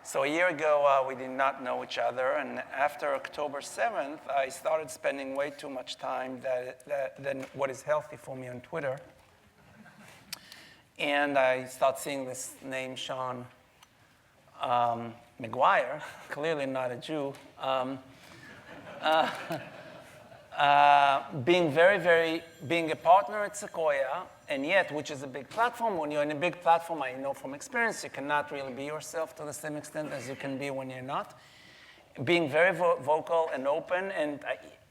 So a year ago, we did not know each other, and after October 7th, I started spending way too much time than what is healthy for me on Twitter. And I started seeing this name, Shaun Maguire, clearly not a Jew, being a partner at Sequoia, and yet, which is a big platform. When you're in a big platform, I know from experience, you cannot really be yourself to the same extent as you can be when you're not. Being very vocal and open, and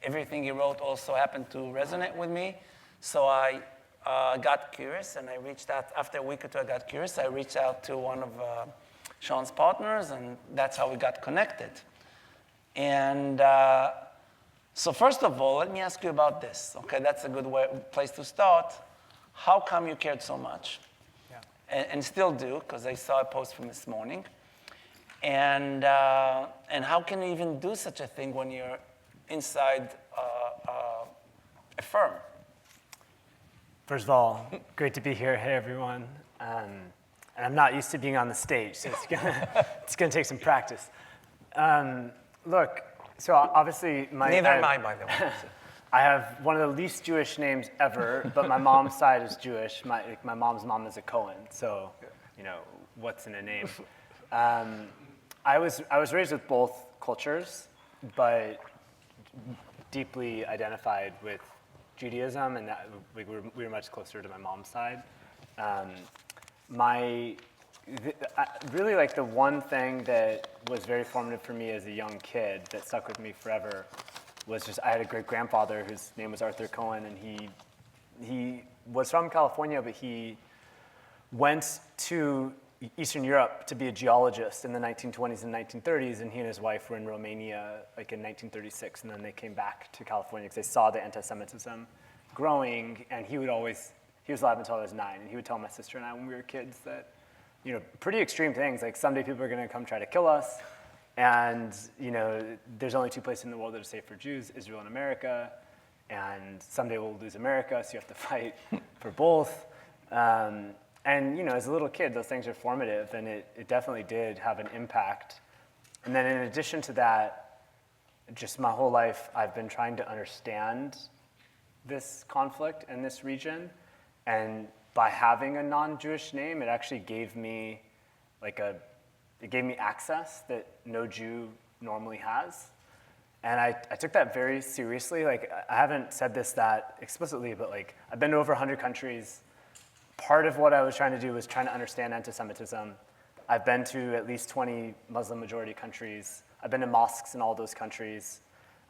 everything he wrote also happened to resonate with me. So I got curious, and I reached out. After a week or two, I got curious. I reached out to one of Shaun's partners, and that's how we got connected. And so first of all, let me ask you about this. Okay, that's a good place to start. How come you cared so much? Yeah. And still do, because I saw a post from this morning. And how can you even do such a thing when you're inside a firm? First of all, great to be here. Hey, everyone. And I'm not used to being on the stage, so it's gonna take some practice. Look, so obviously Neither am I, by the way. I have one of the least Jewish names ever, but my mom's side is Jewish. My mom's mom is a Cohen, so you know what's in a name. I was raised with both cultures, but deeply identified with Judaism, and that we were much closer to my mom's side. Really, like the one thing that was very formative for me as a young kid that stuck with me forever was just I had a great grandfather whose name was Arthur Cohen, and he was from California, but he went to Eastern Europe to be a geologist in the 1920s and 1930s, and he and his wife were in Romania like in 1936, and then they came back to California because they saw the anti-Semitism growing, and he was alive until I was 9, and he would tell my sister and I when we were kids that, you know, pretty extreme things, like someday people are gonna come try to kill us, and you know, there's only 2 places in the world that are safe for Jews, Israel and America, and someday we'll lose America, so you have to fight for both. And you know, as a little kid, those things are formative, and it definitely did have an impact. And then in addition to that, just my whole life, I've been trying to understand this conflict in this region, and by having a non-Jewish name, it actually gave me access that no Jew normally has. And I took that very seriously. Like, I haven't said this that explicitly, but like, I've been to over 100 countries. Part of what I was trying to do was trying to understand anti-Semitism. I've been to at least 20 Muslim majority countries. I've been to mosques in all those countries.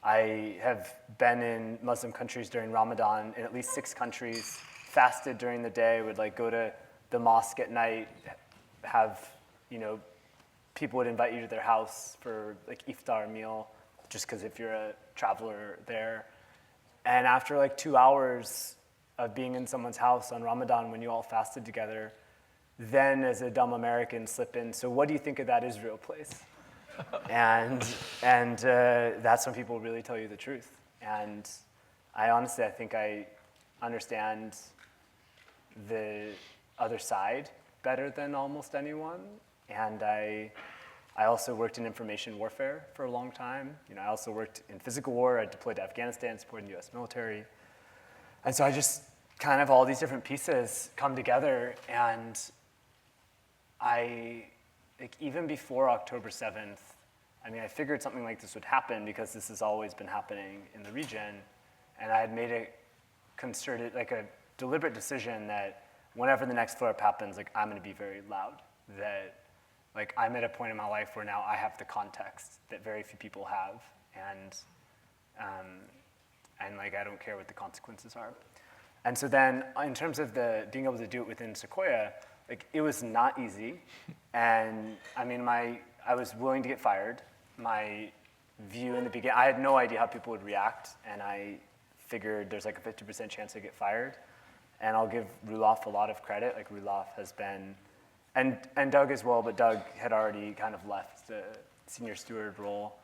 I have been in Muslim countries during Ramadan in at least 6 countries, fasted during the day, would like go to the mosque at night, have, you know, people would invite you to their house for like iftar meal, just because if you're a traveler there. And after like 2 hours of being in someone's house on Ramadan when you all fasted together, then as a dumb American slip in, so what do you think of that Israel place? and that's when people really tell you the truth. And I think I understand the other side better than almost anyone. And I also worked in information warfare for a long time. You know, I also worked in physical war. I deployed to Afghanistan, supported the US military. And so I just kind of all these different pieces come together, and even before October 7th, I mean, I figured something like this would happen because this has always been happening in the region, and I had made a deliberate decision that whenever the next flare-up happens, like, I'm gonna be very loud, that like I'm at a point in my life where now I have the context that very few people have, and like I don't care what the consequences are. And so then in terms of being able to do it within Sequoia, like it was not easy. And I mean, I was willing to get fired. My view in the beginning, I had no idea how people would react, and I figured there's like a 50% chance I get fired. And I'll give Roelof a lot of credit. Like Roelof has been, and Doug as well, but Doug had already kind of left the senior steward role.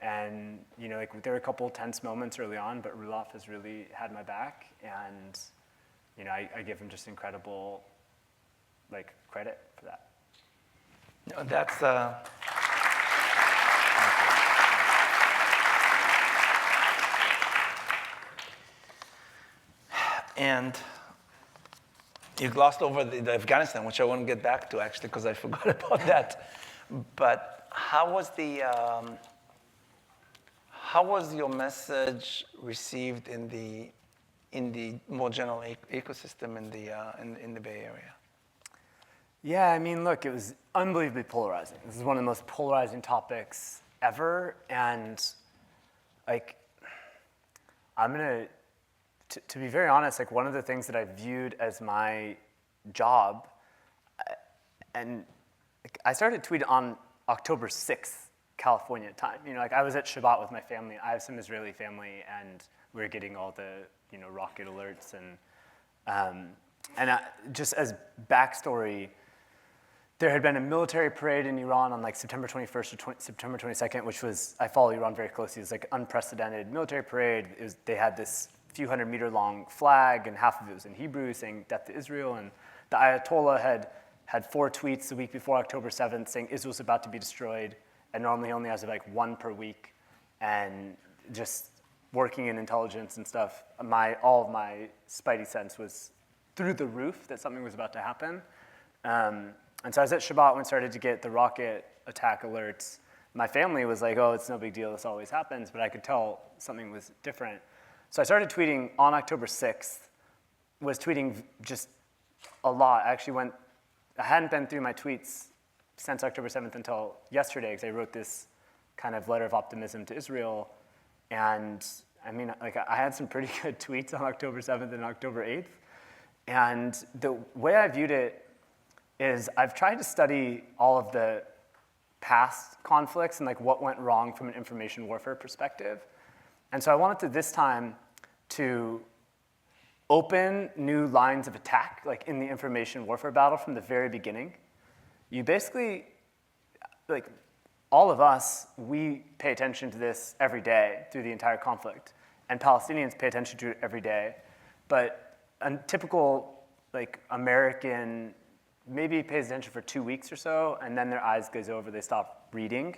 And you know, like there were a couple tense moments early on, but Roelof has really had my back, and you know, I give him just incredible like credit for that. No, that's And you glossed over the Afghanistan, which I want to get back to, actually, because I forgot about that. But how was your message received in the more general ecosystem in the Bay Area? Yeah, I mean, look, it was unbelievably polarizing. This is one of the most polarizing topics ever, and like, to be very honest, like one of the things that I viewed as my job, and I started tweeting on October 6th, California time. You know, like I was at Shabbat with my family. I have some Israeli family, and we were getting all the, you know, rocket alerts, and just as backstory, there had been a military parade in Iran on like September 21st or September 22nd, which was, I follow Iran very closely. It was like unprecedented military parade. They had this few 100-meter long flag, and half of it was in Hebrew saying death to Israel. And the Ayatollah had 4 tweets the week before October 7th saying Israel's about to be destroyed. And normally only has like 1 per week. And just working in intelligence and stuff, all of my spidey sense was through the roof that something was about to happen. And so I was at Shabbat when I started to get the rocket attack alerts. My family was like, oh, it's no big deal, this always happens, but I could tell something was different. So I started tweeting on October 6th, was tweeting just a lot. I hadn't been through my tweets since October 7th until yesterday, because I wrote this kind of letter of optimism to Israel. And I mean, like I had some pretty good tweets on October 7th and October 8th. And the way I viewed it is I've tried to study all of the past conflicts and like what went wrong from an information warfare perspective. And so I wanted to this time to open new lines of attack, like in the information warfare battle from the very beginning. You basically, like all of us, we pay attention to this every day through the entire conflict. And Palestinians pay attention to it every day. But a typical like American maybe pays attention for 2 weeks or so, and then their eyes glaze over, they stop reading.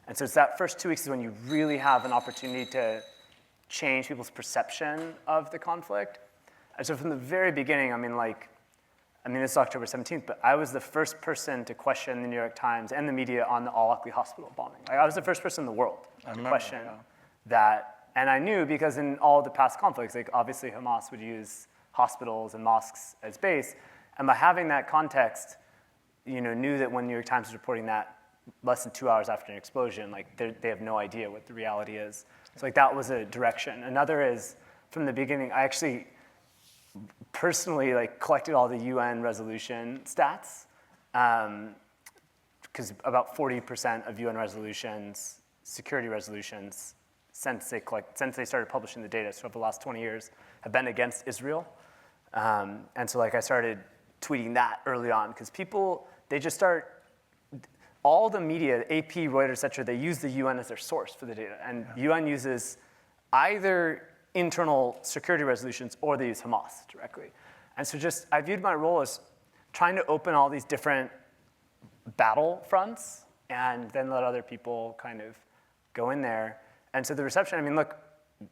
And so it's that first 2 weeks is when you really have an opportunity to change people's perception of the conflict. And so from the very beginning, I mean, this is October 17th, but I was the first person to question the New York Times and the media on the Al-Aqli hospital bombing. Like, I was the first person in the world to question that. And I knew because in all the past conflicts, like obviously Hamas would use hospitals and mosques as base. And by having that context, you know, knew that when New York Times was reporting that less than 2 hours after an explosion, like they have no idea what the reality is. So like that was a direction. Another is from the beginning, I actually personally like collected all the UN resolution stats, because about 40% of UN resolutions, security resolutions, since they started publishing the data, so over the last 20 years, have been against Israel. And so like I started tweeting that early on, because people, they just start, all the media, AP, Reuters, et cetera, they use the UN as their source for the data. And UN uses either internal security resolutions or they use Hamas directly. And so just, I viewed my role as trying to open all these different battle fronts and then let other people kind of go in there. And so the reception, I mean, look,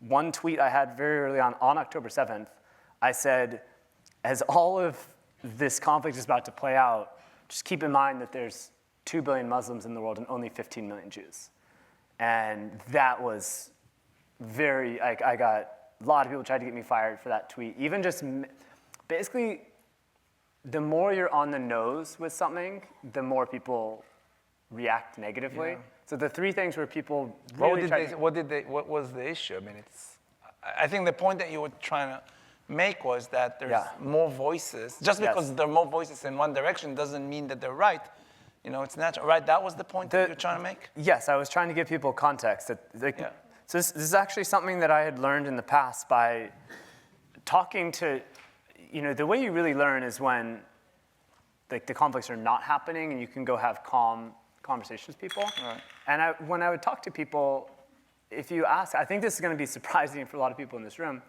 one tweet I had very early on October 7th, I said, as all of this conflict is about to play out, just keep in mind that there's 2 billion Muslims in the world and only 15 million Jews. And that was very, I got a lot of people tried to get me fired for that tweet. Even just, basically, the more you're on the nose with something, the more people react negatively. Yeah. So the 3 things where people really what was the issue? I mean, I think the point that you were trying to make was that there's more voices. Just because there are more voices in one direction doesn't mean that they're right. You know, it's natural, right? That was the point that you're trying to make? Yes, I was trying to give people context. So this is actually something that I had learned in the past by talking to, you know, the way you really learn is when like the conflicts are not happening and you can go have calm conversations with people. Right. And when I would talk to people, if you ask, I think this is going to be surprising for a lot of people in this room,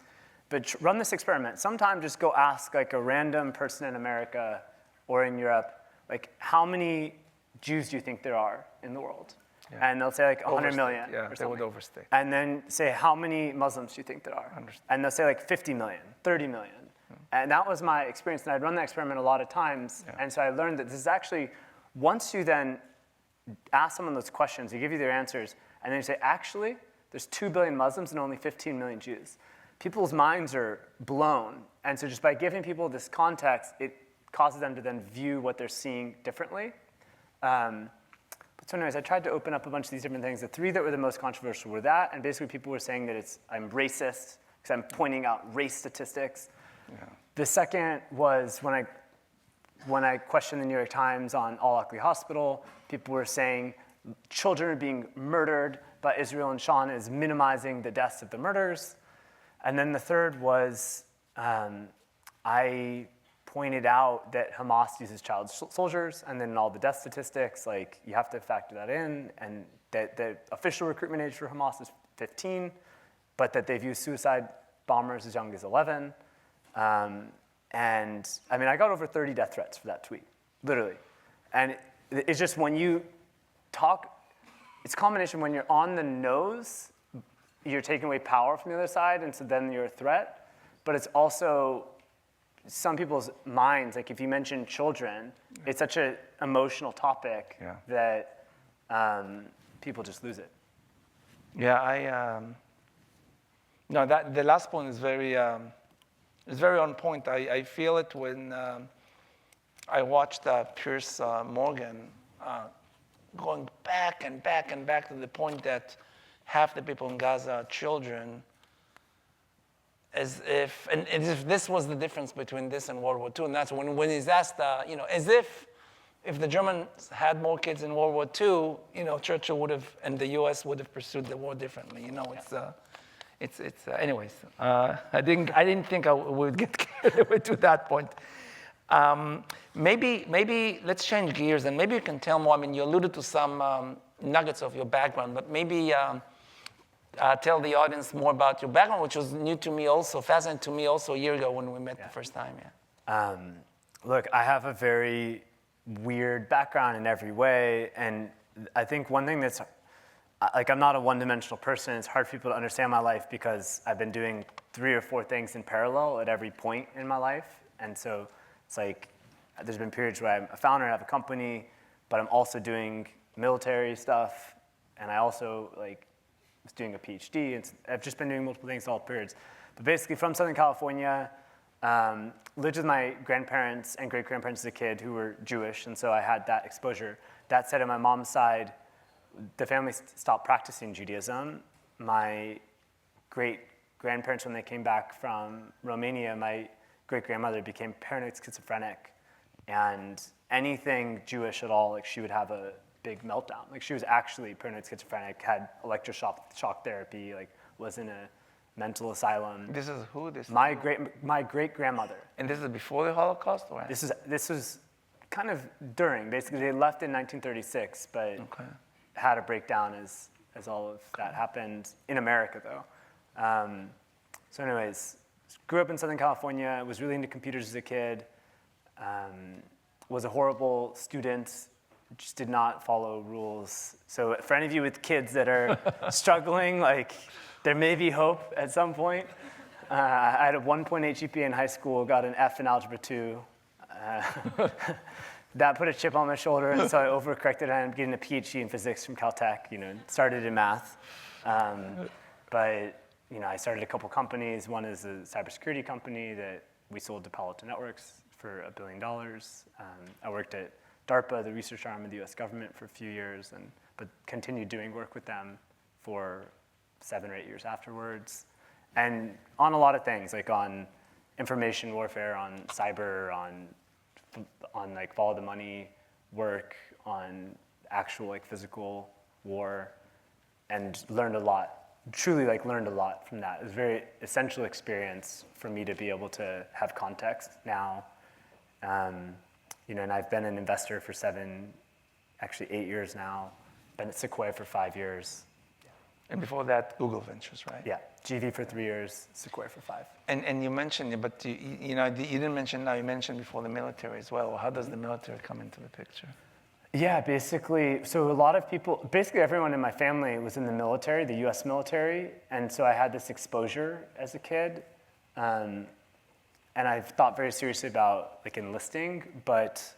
but run this experiment. Sometime just go ask like a random person in America or in Europe, like how many Jews do you think there are in the world? Yeah. And they'll say like 100 million or something. They would overstate. And then say how many Muslims do you think there are? And they'll say like 50 million, 30 million. And that was my experience. And I'd run that experiment a lot of times. Yeah. And so I learned that this is actually, once you then ask someone those questions, they give you their answers, and then you say, actually, there's 2 billion Muslims and only 15 million Jews. People's minds are blown. And so just by giving people this context, it causes them to then view what they're seeing differently. So anyways, I tried to open up a bunch of these different things. The 3 that were the most controversial were that, and basically people were saying that I'm racist because I'm pointing out race statistics. Yeah. The second was when I questioned the New York Times on Al-Aqli Hospital, people were saying children are being murdered, but Israel and Shaun is minimizing the deaths of the murders. And then the third was I pointed out that Hamas uses child soldiers, and then in all the death statistics, like you have to factor that in, and that the official recruitment age for Hamas is 15, but that they've used suicide bombers as young as 11. And I mean, I got over 30 death threats for that tweet, literally. And it's just when you talk, it's a combination when you're on the nose, you're taking away power from the other side, and so then you're a threat. But it's also some people's minds, like if you mention children, it's such an emotional topic that people just lose it. Yeah, no, that the last point is very on point. I feel it when I watched Piers Morgan going back and back and back to the point that half the people in Gaza are children, as if this was the difference between this and World War II. And that's when he's asked, as if the Germans had more kids in World War II, Churchill would have, and the U.S. would have pursued the war differently. Anyways, I didn't think I would get carried away to that point. Maybe let's change gears, and maybe you can tell more. I mean, you alluded to some nuggets of your background, but maybe tell the audience more about your background, which was new to me also, fascinating to me also a year ago when we met the first time. Look, I have a very weird background in every way, and I think one thing that's I'm not a one-dimensional person. It's hard for people to understand my life because I've been doing 3 or 4 things in parallel at every point in my life. And so it's like there's been periods where I'm a founder and have a company, but I'm also doing military stuff, and I also was doing a PhD, and I've just been doing multiple things all periods. But basically from Southern California, lived with my grandparents and great-grandparents as a kid who were Jewish, and so I had that exposure. That said, on my mom's side, the family stopped practicing Judaism. My great-grandparents, when they came back from Romania, my great-grandmother became paranoid schizophrenic, and anything Jewish at all, she would have a big meltdown. She was actually paranoid schizophrenic, had electroshock therapy, was in a mental asylum. This is who? My great-grandmother. And this is before the Holocaust, or? This was kind of during. Basically, they left in 1936, but had a breakdown as all of that happened in America, though. So anyways, grew up in Southern California, was really into computers as a kid, was a horrible student, just did not follow rules. So for any of you with kids that are struggling, there may be hope at some point. I had a 1.8 GPA in high school, got an F in Algebra 2. That put a chip on my shoulder, and so I overcorrected and I ended up getting a PhD in physics from Caltech, started in math. But I started a couple companies. One is a cybersecurity company that we sold to Palo Alto Networks for $1 billion. I worked at DARPA, the research arm of the US government, for a few years, but continued doing work with them for 7 or 8 years afterwards. And on a lot of things, on information warfare, on cyber, on follow the money work, on actual physical war, and learned a lot. Truly learned a lot from that. It was a very essential experience for me to be able to have context now. And I've been an investor for 8 years now. Been at Sequoia for 5 years. And before that, Google Ventures, right? Yeah, GV for 3 years, Sequoia for 5. And you mentioned, but you didn't mention now. You mentioned before the military as well. How does the military come into the picture? Yeah, basically, so a lot of people, basically everyone in my family was in the military, the U.S. military, and so I had this exposure as a kid. and I've thought very seriously about like enlisting, but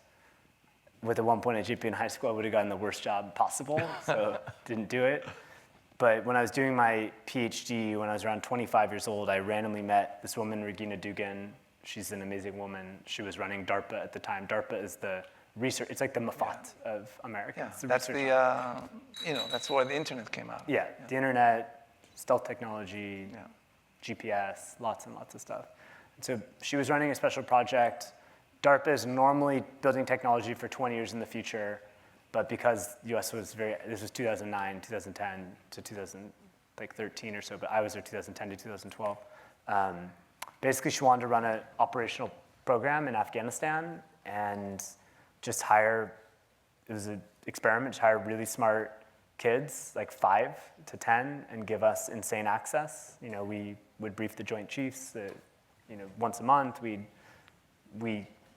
with a 1.8 GPA in high school, I would have gotten the worst job possible, so didn't do it. But when I was doing my PhD, when I was around 25 years old, I randomly met this woman, Regina Dugan. She's an amazing woman. She was running DARPA at the time. DARPA is the research, it's like the Moffat of America. Yeah, It's the that's research that's where the internet came out. Yeah, the internet, stealth technology, Yeah. GPS, lots and lots of stuff. And so she was running a special project. DARPA is normally building technology for 20 years in the future, but because the US was this was 2009, 2010 to 2013 or so, but I was there 2010 to 2012. Basically, she wanted to run an operational program in Afghanistan and just it was an experiment, just hire really smart kids, like 5 to 10, and give us insane access. We would brief the Joint Chiefs that, once a month, we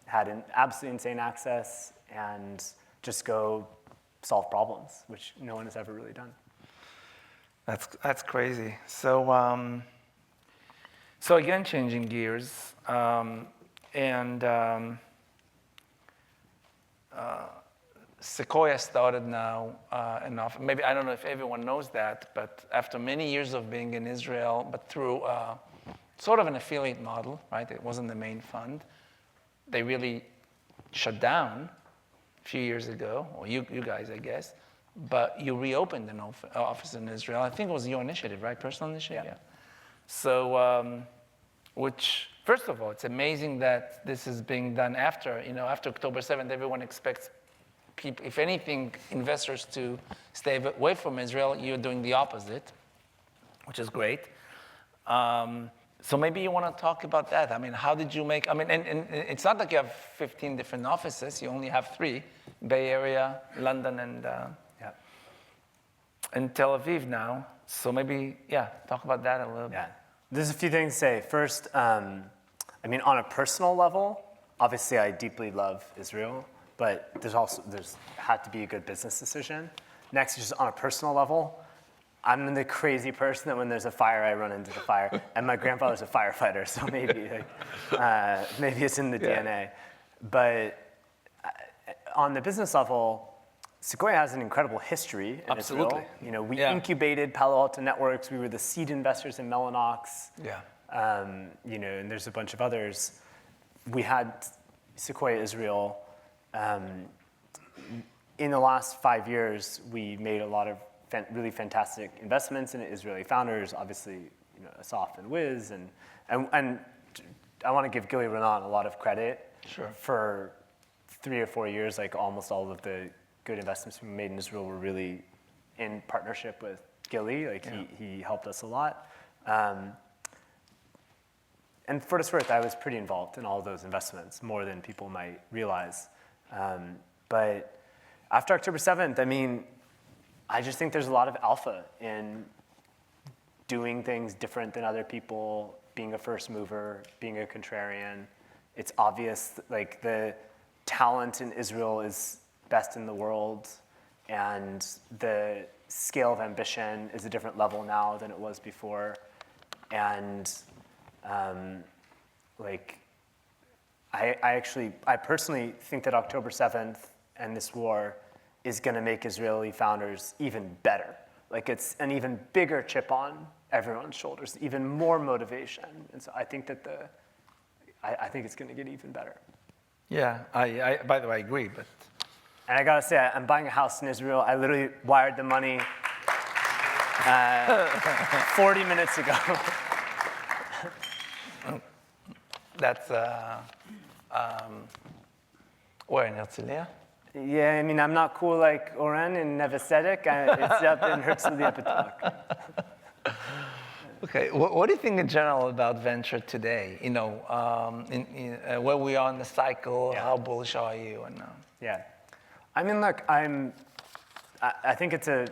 had an absolutely insane access and just go solve problems, which no one has ever really done. That's crazy. So again, changing gears, Sequoia started now enough. Maybe I don't know if everyone knows that, but after many years of being in Israel, but through sort of an affiliate model, right? It wasn't the main fund. They really shut down a few years ago, or you guys, I guess. But you reopened an office in Israel. I think it was your initiative, right? Personal initiative. Yeah. So, which first of all, it's amazing that this is being done after October 7th. Everyone expects people, if anything, investors to stay away from Israel. You're doing the opposite, which is great. So maybe you want to talk about that. I mean, how did you make? I mean, and it's not like you have 15 different offices. You only have 3: Bay Area, London, and Tel Aviv now. So maybe, talk about that a little bit. Yeah, there's a few things to say. First, on a personal level, obviously I deeply love Israel, but there's had to be a good business decision. Next, just on a personal level, I'm the crazy person that when there's a fire, I run into the fire. And my grandfather's a firefighter, so maybe it's in the DNA. But on the business level, Sequoia has an incredible history in Absolutely. Israel. We incubated Palo Alto Networks. We were the seed investors in Mellanox. Yeah. And there's a bunch of others. We had Sequoia Israel. In the last 5 years, we made a lot of really fantastic investments in Israeli founders, obviously, Asaf and Wiz, and I want to give Gilly Renan a lot of credit. Sure. For 3 or 4 years, like almost all of the good investments we made in Israel were really in partnership with Gilly. He helped us a lot. And for what it's worth, I was pretty involved in all of those investments, more than people might realize. But after October 7th, I just think there's a lot of alpha in doing things different than other people, being a first mover, being a contrarian. It's obvious, the talent in Israel is best in the world, and the scale of ambition is a different level now than it was before. And I personally think that October 7th and this war is going to make Israeli founders even better. It's an even bigger chip on everyone's shoulders, even more motivation. And so I think that I think it's going to get even better. Yeah, I by the way, I agree, but. And I gotta say, I'm buying a house in Israel. I literally wired the money 40 minutes ago. That's where in Herzliya? Yeah, I'm not cool like Oren in Neve Tzedek. It's up in Herzliya Pituach. Okay, what do you think in general about venture today? Where we are in the cycle, how bullish are you? And Yeah, look, I think it's a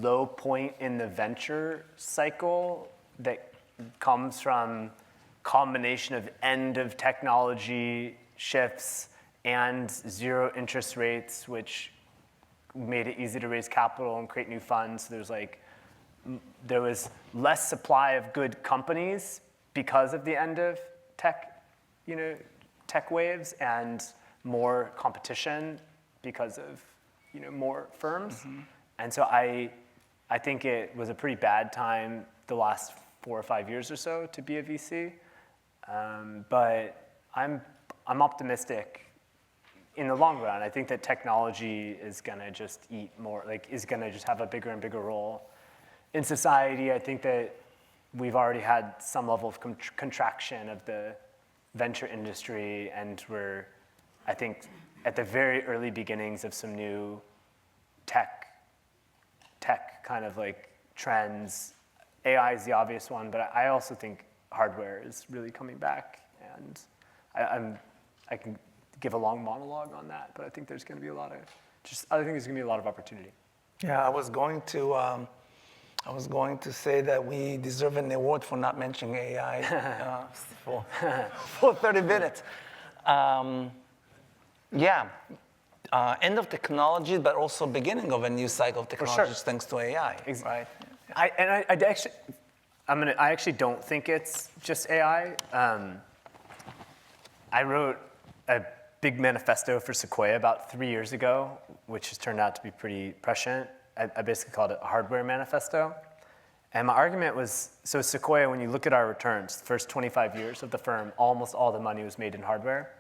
low point in the venture cycle that comes from combination of end of technology shifts and zero interest rates, which made it easy to raise capital and create new funds. There was less supply of good companies because of the end of tech, tech waves and more competition because of, more firms. And so I think it was a pretty bad time the last 4 or 5 years or so to be a VC. But I'm optimistic in the long run. I think that technology is gonna just eat more, is gonna just have a bigger and bigger role in society. I think that we've already had some level of contraction of the venture industry, and we're, I think, at the very early beginnings of some new tech kind of trends. AI is the obvious one, but I also think hardware is really coming back, and I can give a long monologue on that, but I think there's going to be a lot of opportunity. Yeah, I was going to say that we deserve an award for not mentioning AI for 30 minutes. End of technology, but also beginning of a new cycle of technologies thanks to AI, right? I actually don't think it's just AI. I wrote a big manifesto for Sequoia about 3 years ago, which has turned out to be pretty prescient. I basically called it a hardware manifesto. And my argument was, so Sequoia, when you look at our returns, the first 25 years of the firm, almost all the money was made in hardware.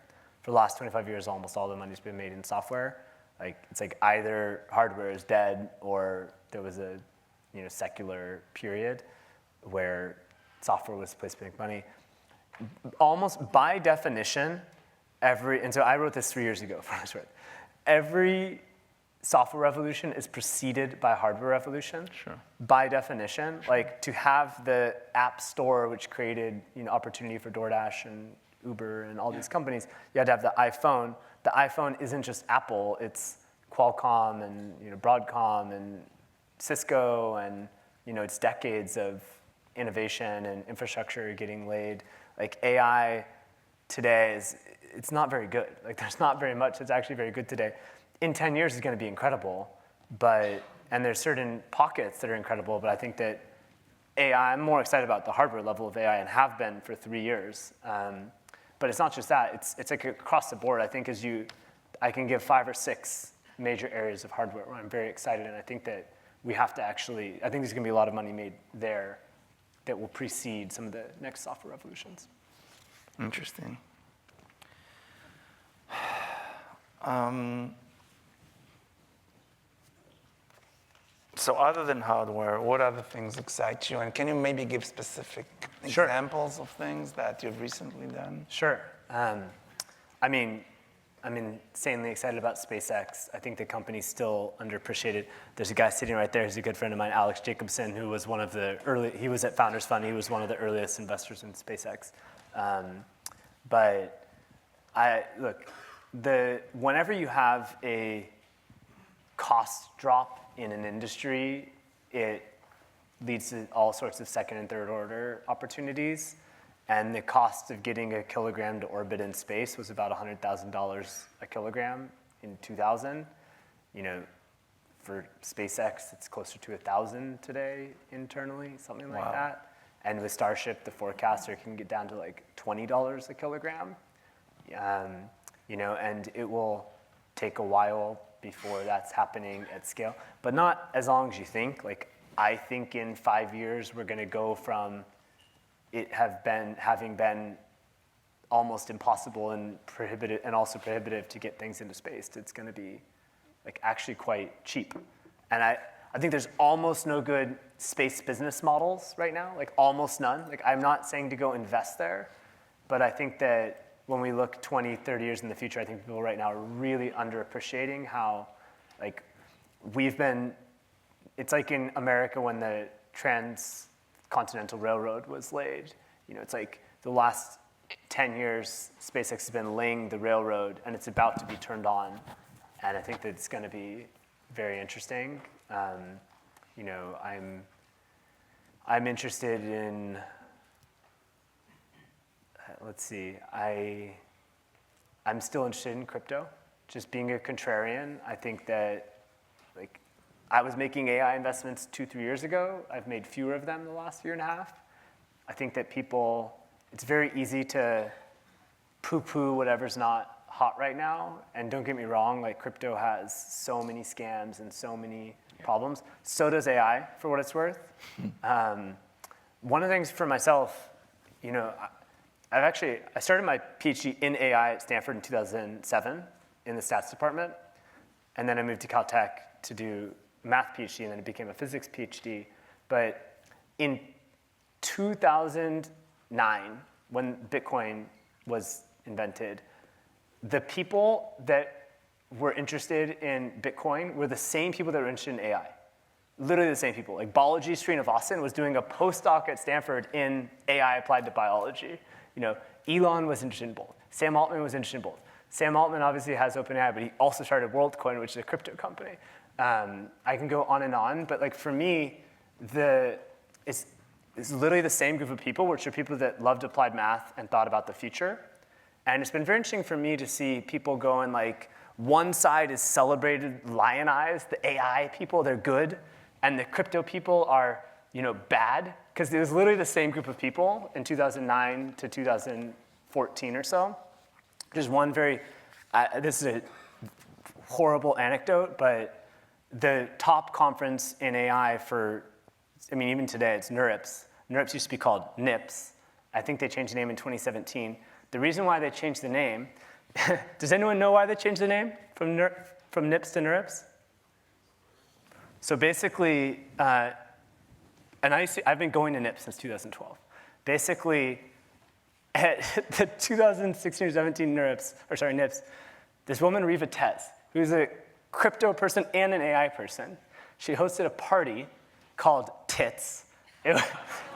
For the last 25 years, almost all the money's been made in software. It's either hardware is dead or there was a secular period where software was the place to make money. Almost by definition, and so I wrote this 3 years ago, every software revolution is preceded by a hardware revolution. Sure. By definition, to have the app store, which created opportunity for DoorDash and Uber and all these companies, you had to have the iPhone. The iPhone isn't just Apple, it's Qualcomm and Broadcom and Cisco, and it's decades of innovation and infrastructure getting laid. AI today it's not very good. There's not very much that's actually very good today. In 10 years it's going to be incredible, and there's certain pockets that are incredible, but I think that AI, I'm more excited about the hardware level of AI and have been for 3 years. But it's not just that, it's across the board. I think I can give 5 or 6 major areas of hardware where I'm very excited, and I think that we have to I think there's going to be a lot of money made there that will precede some of the next software revolutions. Interesting. So other than hardware, what other things excite you? And can you maybe give specific examples of things that you've recently done? Sure. I'm insanely excited about SpaceX. I think the company's still underappreciated. There's a guy sitting right there who's a good friend of mine, Alex Jacobson, who was he was at Founders Fund. He was one of the earliest investors in SpaceX. Whenever you have a cost drop in an industry, it leads to all sorts of second and third order opportunities. And the cost of getting a kilogram to orbit in space was about $100,000 a kilogram in 2000. For SpaceX, it's closer to 1,000 today internally, something like that. And with Starship, the forecaster can get down to $20 a kilogram. And it will take a while before that's happening at scale, but not as long as you think. I think in 5 years, we're going to go from it having been almost impossible and prohibitive, and also prohibitive to get things into space. It's going to be actually quite cheap. And I think there's almost no good space business models right now, almost none. I'm not saying to go invest there, but I think that when we look 20, 30 years in the future, I think people right now are really underappreciating how it's like in America when the Transcontinental Railroad was laid. It's the last 10 years, SpaceX has been laying the railroad, and it's about to be turned on. And I think that it's going to be very interesting. I'm interested in, let's see, I'm still interested in crypto. Just being a contrarian, I think that I was making AI investments 2-3 years ago. I've made fewer of them the last year and a half. I think that people it's very easy to poo-poo whatever's not hot right now. And don't get me wrong, like crypto has so many scams and so many problems. So does AI, for what it's worth. One of the things for myself, you know, I started my PhD in AI at Stanford in 2007 in the stats department. And then I moved to Caltech to do a math PhD, and then it became a physics PhD. But in 2009, when Bitcoin was invented, the people that were interested in Bitcoin were the same people that were interested in AI. Literally the same people. Like Balaji Srinivasan was doing a postdoc at Stanford in AI applied to biology. You know, Elon was interested in both. Sam Altman was interested in both. Sam Altman obviously has OpenAI, but he also started WorldCoin, which is a crypto company. I can go on, but like for me, it's literally the same group of people, which are people that loved applied math and thought about the future. And it's been very interesting for me to see people going like, one side is celebrated, lionized, the AI people, they're good, and the crypto people are, you know, bad, because it was literally the same group of people in 2009 to 2014 or so. Just one very, this is a horrible anecdote, but the top conference in AI for, I mean, even today, it's NeurIPS. NeurIPS used to be called NIPS. I think they changed the name in 2017. The reason why they changed the name, does anyone know why they changed the name from NIPS to NeurIPS? So basically, and I've been going to NIPS since 2012. Basically, at the 2016 or 17 NIPS, this woman, Riva Tez, who's a crypto person and an AI person, she hosted a party called Tits. It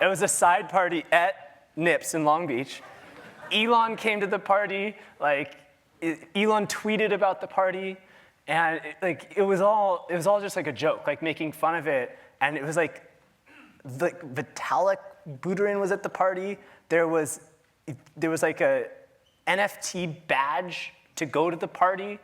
was a side party at NIPS in Long Beach. Elon came to the party, like, Elon tweeted about the party, and it was all just like a joke, like making fun of it. And it was like Vitalik Buterin was at the party. There was like a NFT badge to go to the party,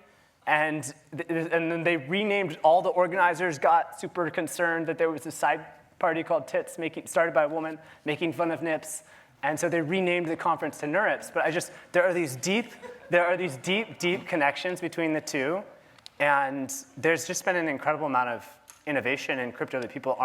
and then they renamed, all the organizers got super concerned that there was a side party called Tits, started by a woman, making fun of NIPS. And so they renamed the conference to NeurIPS. But there are these deep connections between the two. And there's just been an incredible amount of innovation in crypto that people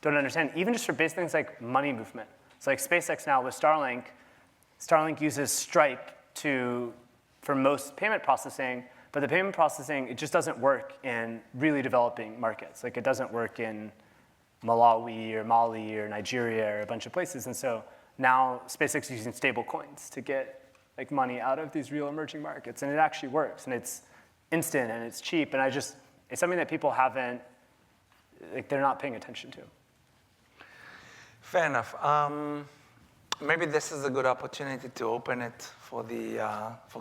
don't understand, even just for basic things like money movement. So like SpaceX now with Starlink uses Stripe for most payment processing, but the payment processing, it just doesn't work in really developing markets. Like it doesn't work in Malawi or Mali or Nigeria or a bunch of places. And so now SpaceX is using stable coins to get like money out of these real emerging markets. And it actually works, and it's instant and it's cheap. And it's something that people they're not paying attention to. Fair enough. Maybe this is a good opportunity to open it for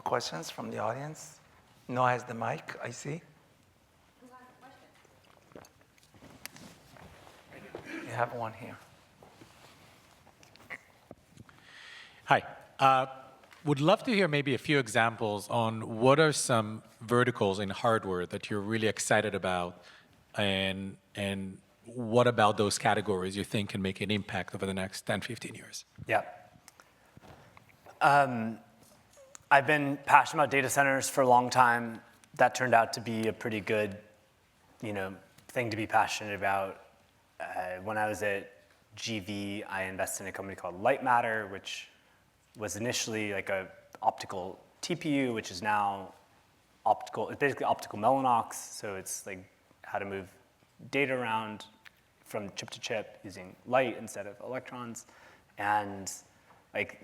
questions from the audience. Noah has the mic, I see. Who has a question? You have one here. Hi. Would love to hear maybe a few examples on what are some verticals in hardware that you're really excited about, and what about those categories you think can make an impact over the next 10, 15 years? Yeah. I've been passionate about data centers for a long time. That turned out to be a pretty good, thing to be passionate about. When I was at GV, I invested in a company called Light Matter, which was initially like a optical TPU, which is now optical. It's basically optical Mellanox, so it's like how to move data around from chip to chip using light instead of electrons. And like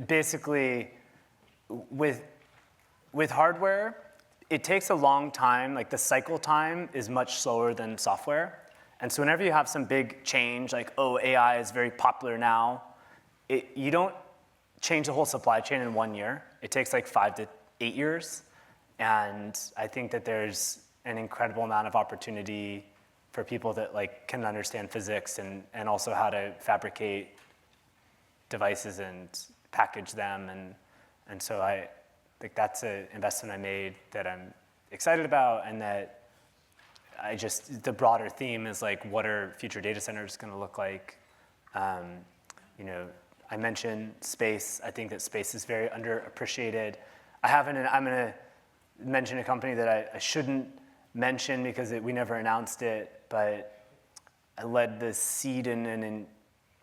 basically with hardware, it takes a long time. Like the cycle time is much slower than software. And so whenever you have some big change, like, AI is very popular now, you don't change the whole supply chain in 1 year. It takes like 5 to 8 years. And I think that there's an incredible amount of opportunity for people that can understand physics and also how to fabricate devices and package them. And so I think that's an investment I made that I'm excited about, and that the broader theme is what are future data centers going to look like? I mentioned space. I think that space is very underappreciated. I'm going to mention a company that I shouldn't mention because we never announced it, but I led the seed in an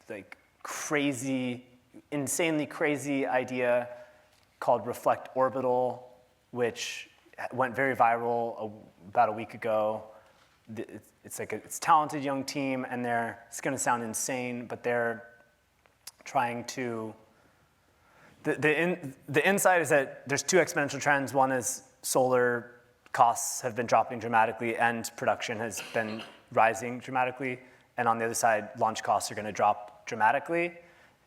like crazy, insanely crazy idea called Reflect Orbital, which went very viral about a week ago. It's talented young team, and it's going to sound insane, but they're trying to. The insight is that there's two exponential trends. One is solar costs have been dropping dramatically, and production has been rising dramatically. And on the other side, launch costs are going to drop dramatically.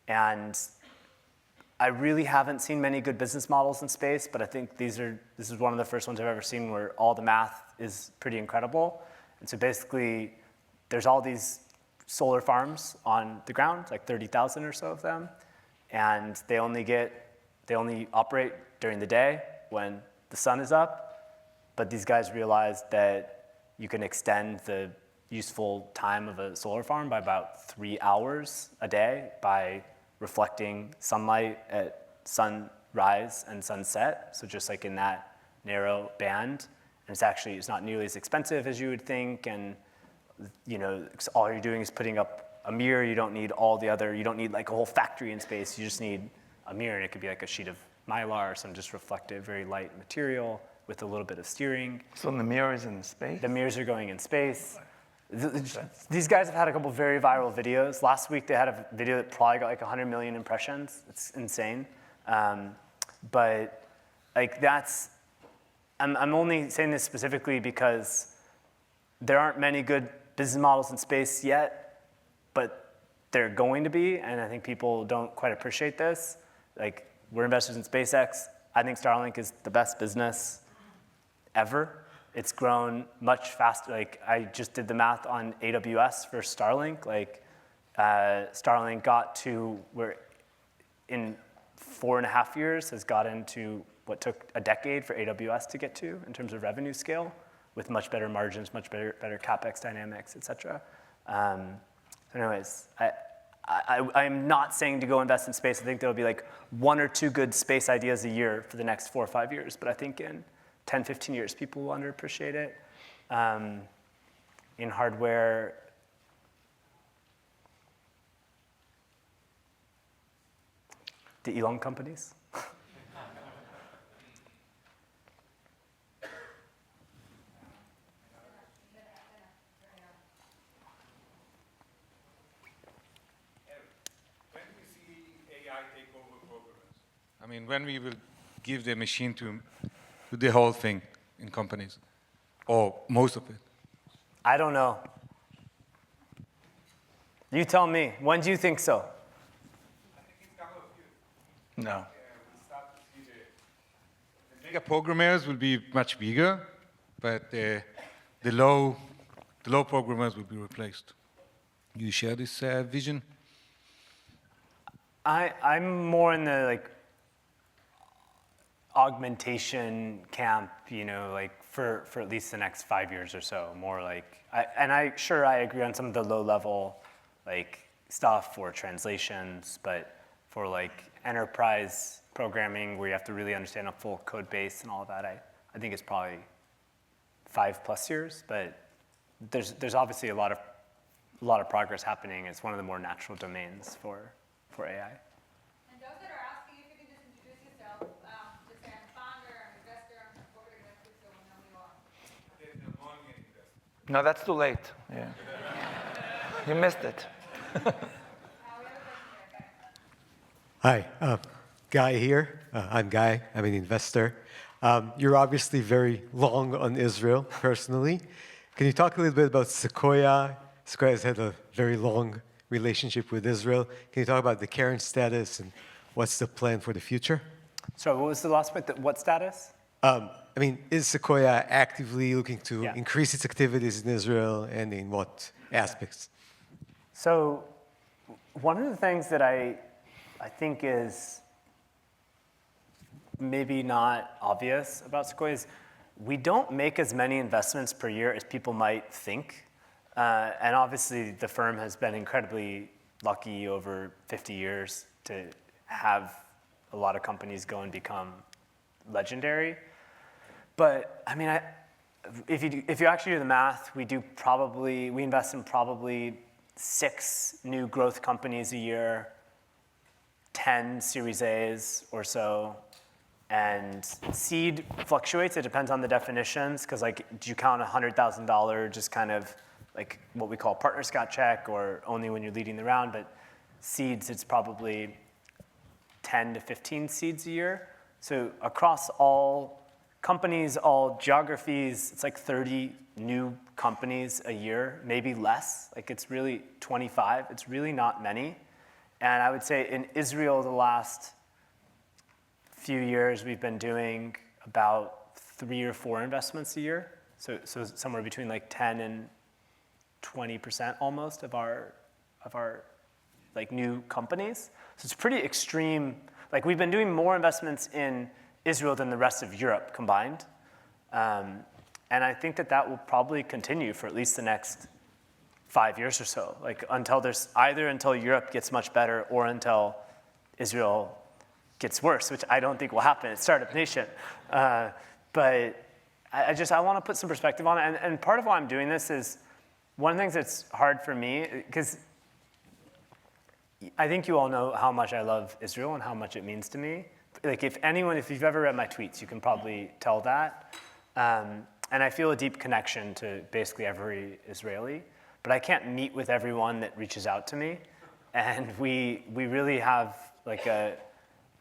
And I really haven't seen many good business models in space, but I think this is one of the first ones I've ever seen where all the math is pretty incredible. And so basically, there's all these solar farms on the ground, like 30,000 or so of them, and they only operate during the day when the sun is up. But these guys realized that you can extend the useful time of a solar farm by about 3 hours a day by reflecting sunlight at sunrise and sunset, so just like in that narrow band. And it's not nearly as expensive as you would think, and all you're doing is putting up a mirror. You don't need you don't need like a whole factory in space. You just need a mirror, and it could be like a sheet of mylar or some just reflective, very light material with a little bit of steering. So the mirror is in space? The mirrors are going in space. These guys have had a couple very viral videos. Last week they had a video that probably got like 100 million impressions. It's insane. But like I'm only saying this specifically because there aren't many good business models in space yet, but they're going to be, and I think people don't quite appreciate this. Like, we're investors in SpaceX. I think Starlink is the best business ever. It's grown much faster. Like, I just did the math on AWS for Starlink. Like, Starlink got to where in 4.5 years has gotten to what took a decade for AWS to get to in terms of revenue scale, with much better margins, much better CapEx dynamics, et cetera. Anyways, I'm not saying to go invest in space. I think there'll be like 1 or 2 good space ideas a year for the next 4 or 5 years. But I think in 10, 15 years, people will underappreciate it. In hardware, the Elon companies. I mean, when we will give the machine to do the whole thing in companies, or most of it? I don't know. You tell me. When do you think so? I think it's a couple of years. No. We'll start to see the mega programmers will be much bigger, but the low programmers will be replaced. You share this vision? I'm more in the like augmentation camp, like for at least the next 5 years or so. More like, I agree on some of the low level like stuff for translations, but for like enterprise programming where you have to really understand a full code base and all of that, I think it's probably 5+ years. But there's obviously a lot of progress happening. It's one of the more natural domains for AI. And those that are asking, if you can just introduce yourself, just say I'm a founder, I'm an investor, I'm a corporate investor, so we'll know who you are. No, that's too late. Yeah. You missed it. Hi, Guy here. I'm Guy. I'm an investor. You're obviously very long on Israel personally. Can you talk a little bit about Sequoia? Sequoia has had a very long relationship with Israel. Can you talk about the current status and what's the plan for the future? Sorry, what was the last point? What status? Is Sequoia actively looking to Yeah. increase its activities in Israel, and in what aspects? So one of the things that I think is maybe not obvious about Sequoia is we don't make as many investments per year as people might think. And obviously, the firm has been incredibly lucky over 50 years to have a lot of companies go and become legendary. But I mean, if you actually do the math, we invest in probably 6 new growth companies a year, 10 Series A's or so, and seed fluctuates. It depends on the definitions, because like, do you count $100,000 just kind of like what we call partner scout check, or only when you're leading the round? But seeds, it's probably 10 to 15 seeds a year. So across all companies, all geographies, it's like 30 new companies a year, maybe less. Like it's really 25. It's really not many. And I would say in Israel, the last few years, we've been doing about 3 or 4 investments a year. So somewhere between like 10 and 20% almost of our like new companies. So it's pretty extreme. Like we've been doing more investments in Israel than the rest of Europe combined. And I think that will probably continue for at least the next 5 years or so. Like until Europe gets much better, or until Israel gets worse, which I don't think will happen. It's Startup Nation. But I want to put some perspective on it. And part of why I'm doing this is, one of the things that's hard for me, because I think you all know how much I love Israel and how much it means to me. Like if you've ever read my tweets, you can probably tell that. And I feel a deep connection to basically every Israeli, but I can't meet with everyone that reaches out to me. And we really have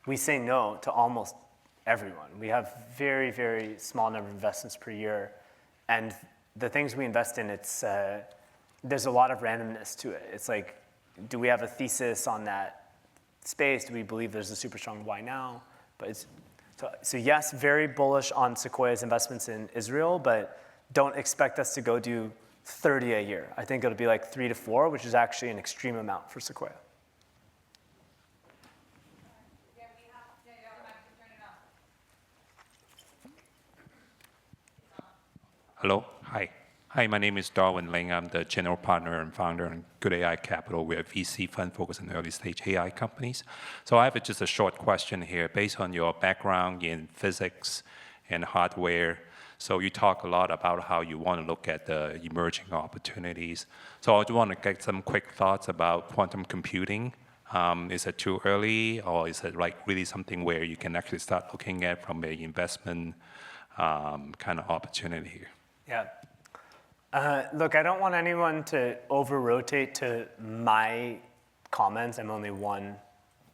we say no to almost everyone. We have very, very small number of investments per year. And the things we invest in, there's a lot of randomness to it. It's like, do we have a thesis on that space? Do we believe there's a super strong why now? But so yes, very bullish on Sequoia's investments in Israel, but don't expect us to go do 30 a year. I think it'll be like 3 to 4, which is actually an extreme amount for Sequoia. Yeah, you have the mic, turn it on. Hello. Hi. Hi, my name is Darwin Ling. I'm the general partner and founder in Good AI Capital. We're a VC fund focused on early stage AI companies. So I have just a short question here. Based on your background in physics and hardware, so you talk a lot about how you want to look at the emerging opportunities. So I just want to get some quick thoughts about quantum computing. Is it too early, or is it like really something where you can actually start looking at from an investment kind of opportunity here? Yeah. Look, I don't want anyone to over-rotate to my comments. I'm only one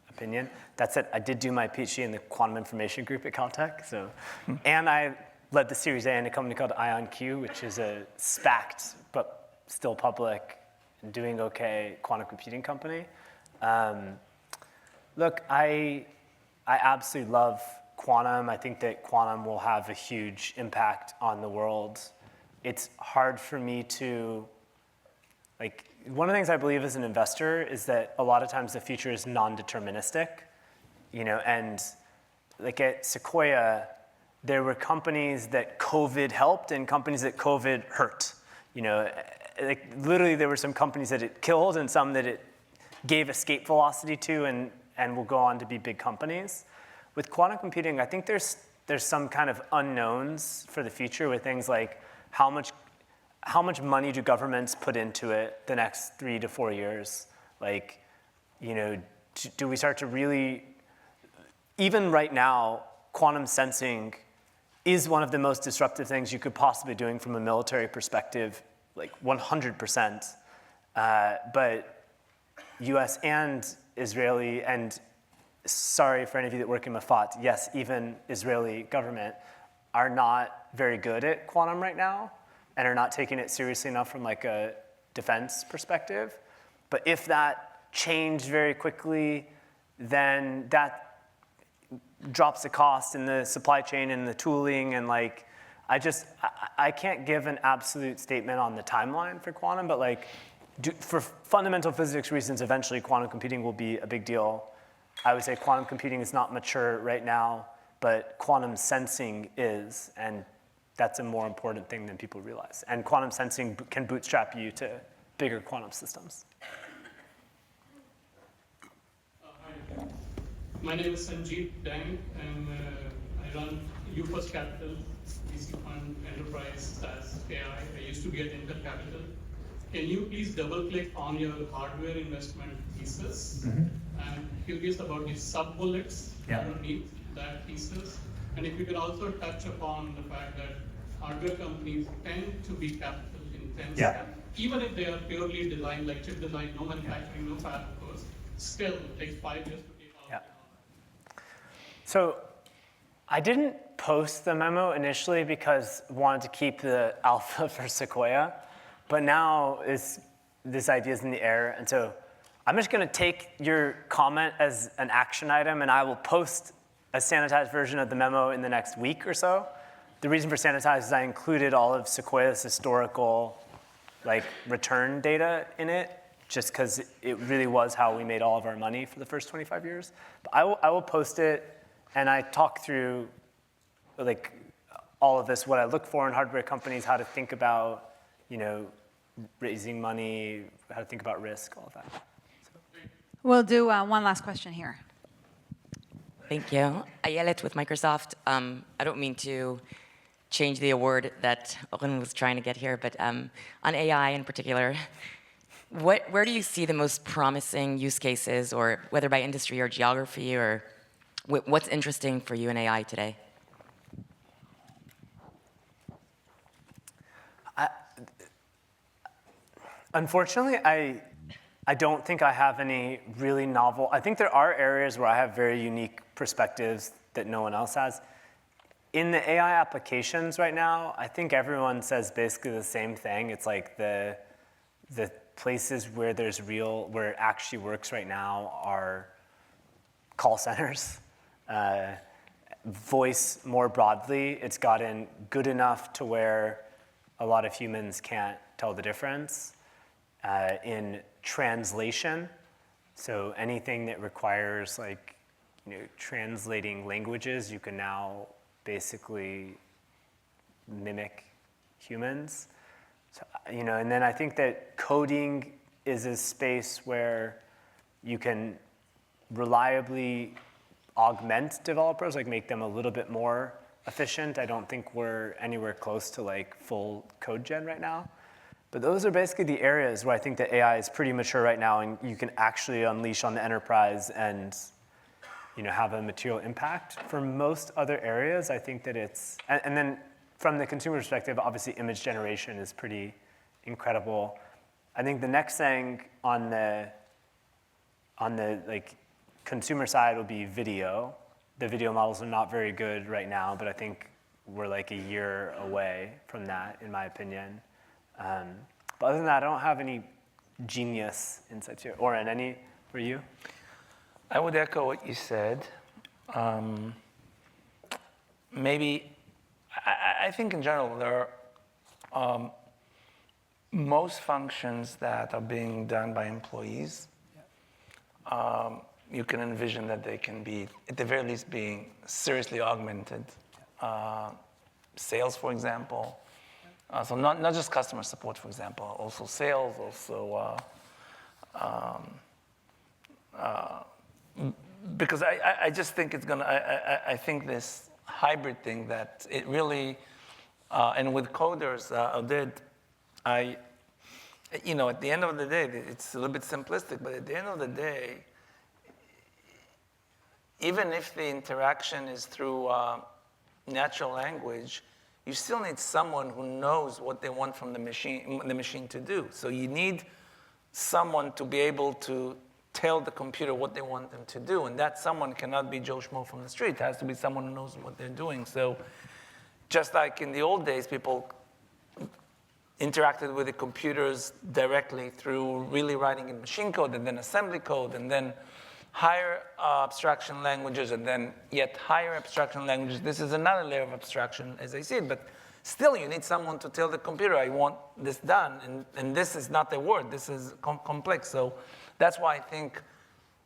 opinion. That said, I did do my PhD in the quantum information group at Caltech. And I led the Series A in a company called IonQ, which is a SPACed, but still public, doing okay quantum computing company. Look, I absolutely love quantum. I think that quantum will have a huge impact on the world. It's hard for me to, one of the things I believe as an investor is that a lot of times the future is non-deterministic, and like at Sequoia, there were companies that COVID helped and companies that COVID hurt. Literally there were some companies that it killed and some that it gave escape velocity to and will go on to be big companies. With quantum computing, I think there's some kind of unknowns for the future with things like, how much money do governments put into it the next 3 to 4 years? Do we start to really, even right now, quantum sensing is one of the most disruptive things you could possibly be doing from a military perspective, 100%. But US and Israeli, and sorry for any of you that work in Mafat, yes, even Israeli government, are not very good at quantum right now and are not taking it seriously enough from a defense perspective. But if that changed very quickly, then that drops the cost in the supply chain and the tooling, and I can't give an absolute statement on the timeline for quantum, but for fundamental physics reasons, eventually quantum computing will be a big deal. I would say quantum computing is not mature right now, but quantum sensing is, and that's a more important thing than people realize. And quantum sensing can bootstrap you to bigger quantum systems. Hi. My name is Sanjeev Dang, and I run UFirst Capital, VC Fund, Enterprise, SaaS, AI. I used to be at Inter Capital. Can you please double-click on your hardware investment thesis? I'm curious about the sub-bullets underneath that thesis. And if you can also touch upon the fact that hardware companies tend to be capital intensive, even if they are purely design, like chip design, no manufacturing, no fab, of course, still it takes 5 years to take off. So I didn't post the memo initially because I wanted to keep the alpha for Sequoia, but now this idea is in the air, and so I'm just going to take your comment as an action item, and I will post a sanitized version of the memo in the next week or so. The reason for sanitized is I included all of Sequoia's historical return data in it, just because it really was how we made all of our money for the first 25 years. But I will post it, and I talk through all of this, what I look for in hardware companies, how to think about raising money, how to think about risk, all of that. We'll do one last question here. Thank you. Ayelet with Microsoft. I don't mean to change the award that Oren was trying to get here, but on AI in particular, where do you see the most promising use cases, or whether by industry or geography, or what's interesting for you in AI today? Unfortunately, I don't think I have any really novel. I think there are areas where I have very unique perspectives that no one else has. In the AI applications right now, I think everyone says basically the same thing. It's like the places where where it actually works right now are call centers. Voice more broadly, it's gotten good enough to where a lot of humans can't tell the difference. In translation, so anything that requires translating languages, you can now basically mimic humans. So, and then I think that coding is a space where you can reliably augment developers, make them a little bit more efficient. I don't think we're anywhere close to full code gen right now. But those are basically the areas where I think that AI is pretty mature right now, and you can actually unleash on the enterprise and have a material impact. For most other areas, I think that it's, and then from the consumer perspective, obviously image generation is pretty incredible. I think the next thing on the consumer side will be video. The video models are not very good right now, but I think we're a year away from that, in my opinion. But other than that, I don't have any genius insights here. Oren, any for you? I would echo what you said. Maybe, I think in general, there are most functions that are being done by employees. You can envision that they can be, at the very least, being seriously augmented. Sales, for example. So not just customer support, for example, also sales, also because I just think it's gonna. I think this hybrid thing that it really, and with coders, at the end of the day, it's a little bit simplistic, but at the end of the day, even if the interaction is through natural language, you still need someone who knows what they want from the machine to do. So you need someone to be able to tell the computer what they want them to do, and that someone cannot be Joe Schmo from the street. It has to be someone who knows what they're doing. So just like in the old days, people interacted with the computers directly through really writing in machine code and then assembly code and then higher abstraction languages and then yet higher abstraction languages. This is another layer of abstraction as I see it, but still you need someone to tell the computer, I want this done, and this is not a word, this is complex. So that's why I think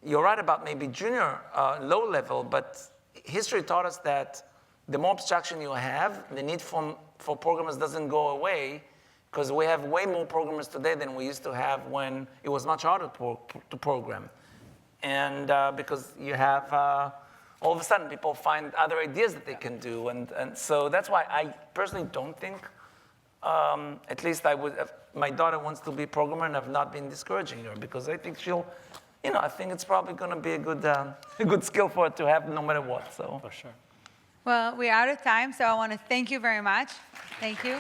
you're right about maybe junior, low level, but history taught us that the more abstraction you have, the need for programmers doesn't go away, because we have way more programmers today than we used to have when it was much harder to program. And because you have, all of a sudden, people find other ideas that they can do. And so that's why I personally don't think, at least I would, my daughter wants to be a programmer, and I've not been discouraging her, because I think she'll, I think it's probably going to be a good skill for her to have no matter what. So. For sure. Well, we're out of time, so I want to thank you very much. Thank you.